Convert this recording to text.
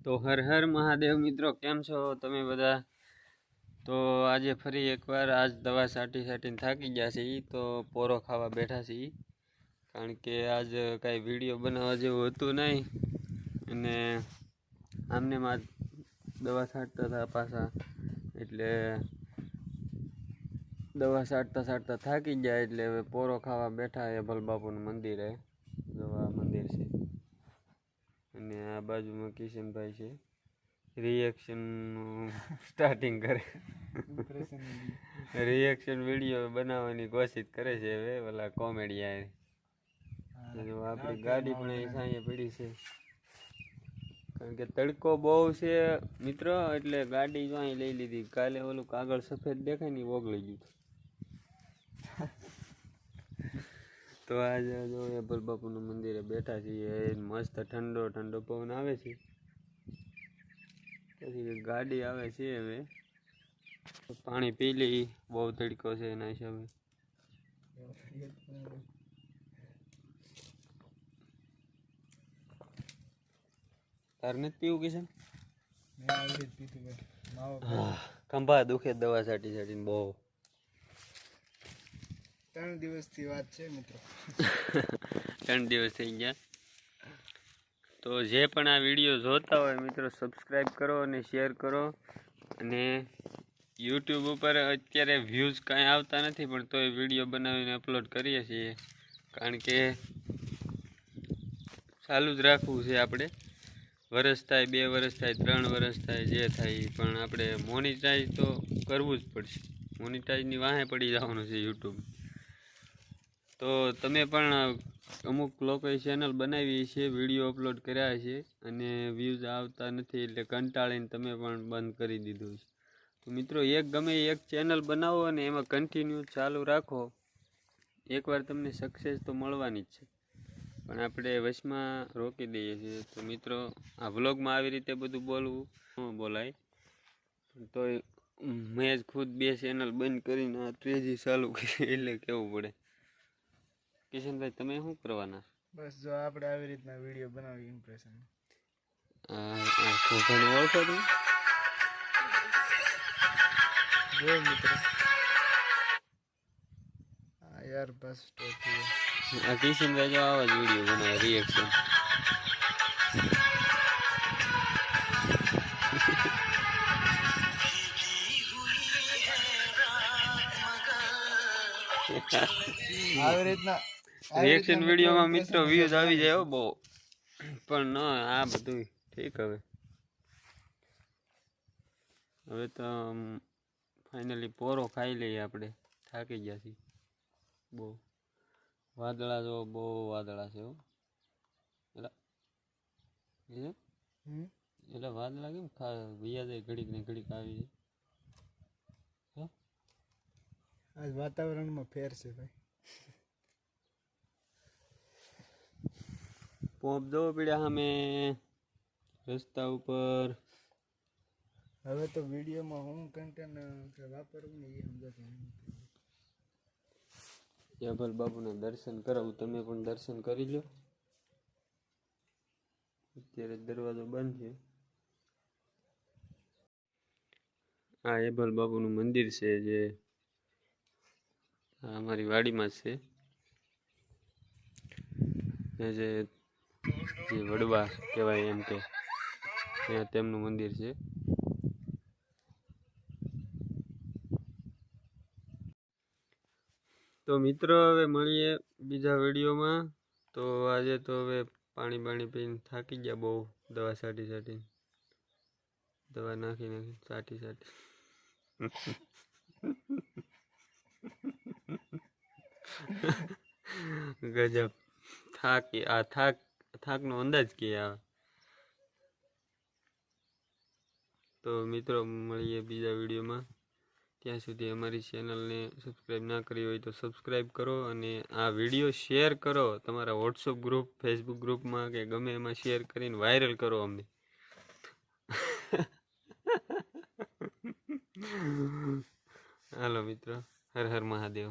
તો હર હર મહાદેવ મિત્રો, કેમ છો તમે બધા? તો આજે ફરી એકવાર આજ દવા સાટીને થાકી ગયા છે. તો પોરો ખાવા બેઠા છીએ, કારણ કે આજ કાંઈ વિડીયો બનાવવા જેવું હતું નહીં. અને આમને માં દવા છાંટતા હતા પાછા, એટલે દવા છાંટતા થાકી ગયા. એટલે હવે પોરો ખાવા બેઠા. એભલ બાપુનું મંદિર દવા મંદિર છે, અને આ બાજુમાં કિશનભાઈ છે. રિએક્શન સ્ટાર્ટિંગ કરે, રિએક્શન વિડીયો બનાવવાની કોશિશ કરે છે. હવે ઓલા કોમેડિયા આપણી ગાડી પણ અહીં સાંયે પડી છે, કારણ કે તડકો બહુ છે મિત્રો. એટલે ગાડી જો અહીં લઈ લીધી. કાલે ઓલું કાગળ સફેદ દેખાય ને ઓગળી ગયું. તો આજે જો એભલ બાપુનું મંદિરે બેઠા છીએ. મસ્ત ઠંડો ઠંડો પવન આવે છે. પછી ગાડી આવે છે. હવે પાણી પી લઈ, બહુ તડકો છે એના હિસાબે. તાર નથી પીવું કિશન? ખંભા દુખે દવા સાટીને બહુ. 3 દિવસથી વાત છે મિત્રો. 3 દિવસ થઈ ગયા. તો જે પણ આ વિડીયો જોતા હોય મિત્રો, સબસ્ક્રાઈબ કરો અને શેર કરો. અને યુટ્યુબ ઉપર અત્યારે વ્યૂઝ કાંઈ આવતા નથી, પણ તોય વિડીયો બનાવીને અપલોડ કરીએ છીએ, કારણ કે ચાલુ જ રાખવું છે આપણે. વરસ થાય, 2 વર્ષ થાય, 3 વર્ષ થાય, જે થાય, પણ આપણે મોનિટાઈઝ તો કરવું જ પડશે. મોનિટાઈઝની વાહે પડી જવાનું છે યુટ્યુબ. તો તમે પણ અમુક લોકોએ ચેનલ બનાવી છે, વિડીયો અપલોડ કર્યા છે, અને વ્યૂઝ આવતા નથી, એટલે કંટાળીને તમે પણ બંધ કરી દીધું છે. તો મિત્રો, ગમે એક ચેનલ બનાવો અને એમાં કન્ટિન્યુ ચાલુ રાખો. એકવાર તમને સક્સેસ તો મળવાની જ છે, પણ આપણે વચમાં રોકી દઈએ છીએ. તો મિત્રો, આ વ્લોગમાં આવી રીતે બધું બોલવું ન બોલાય. તો મેં જ ખુદ 2 ચેનલ બંધ કરીને આ 3જી ચાલુ કરી, એટલે કેવું પડે. કિશનભાઈ, તમે શું કરવાના? બસ જો આપણે આવી રીતના વિડીયો બનાવી ઇમ્પ્રેશન. ઘણું ઓળખો તમે જો મિત્રો, યાર બસ સ્ટોપ થઈ. આ કિશનભાઈ જો આવા જ વિડીયો બનાવે, રિએક્શન. આવી રીતના રિએક્શન વિડીયોમાં મિત્રો વ્યૂઝ આવી જાય બહુ, પણ આ બધું ઠીક. હવે તો ફાઇનલી પોરો ખાઈ લઈએ આપણે. થાકી ગયા છીએ બહુ. વાદળા જો બહુ વાદળા છે. એટલે વાદળા કેમ ભૈયા જાય, ઘડીક ને ઘડીક આવી જાય. આજ વાતાવરણમાં ફેર છે ભાઈ. પોપ દો પડ્યા અમે રસ્તા ઉપર. હવે તો વિડીયોમાં હું કન્ટેન્ટ વાપરવું ને એ સમજાતું નહીં. એભલ બાપુના દર્શન કરાવું, તમે પણ દર્શન કરી લો. અત્યારે દરવાજો બંધ છે. આ એભલ બાપુનું મંદિર છે, જે અમારી વાડીમાં છે. જે વડવા કહેવાય, એમ કે ત્યાં તેમનું મંદિર છે. તો મિત્રો, હવે મળીએ બીજા વિડીયોમાં. તો આજે તો હવે પાણી પીને થાકી ગયા બહુ. દવા સાટી દવા નાખી સાટી ગજબ થાકી. આ થાકનો અંદાજ કે આવે. તો મિત્રો, મળીએ બીજા વિડીયોમાં. ત્યાં સુધી અમારી ચેનલને સબસ્ક્રાઈબ ના કરી હોય તો સબસ્ક્રાઈબ કરો, અને આ વિડીયો શેર કરો તમારા વોટ્સઅપ ગ્રુપ, ફેસબુક ગ્રુપમાં, કે ગમે એમાં શેર કરીને વાયરલ કરો અમને. હાલો મિત્રો, હર હર મહાદેવ.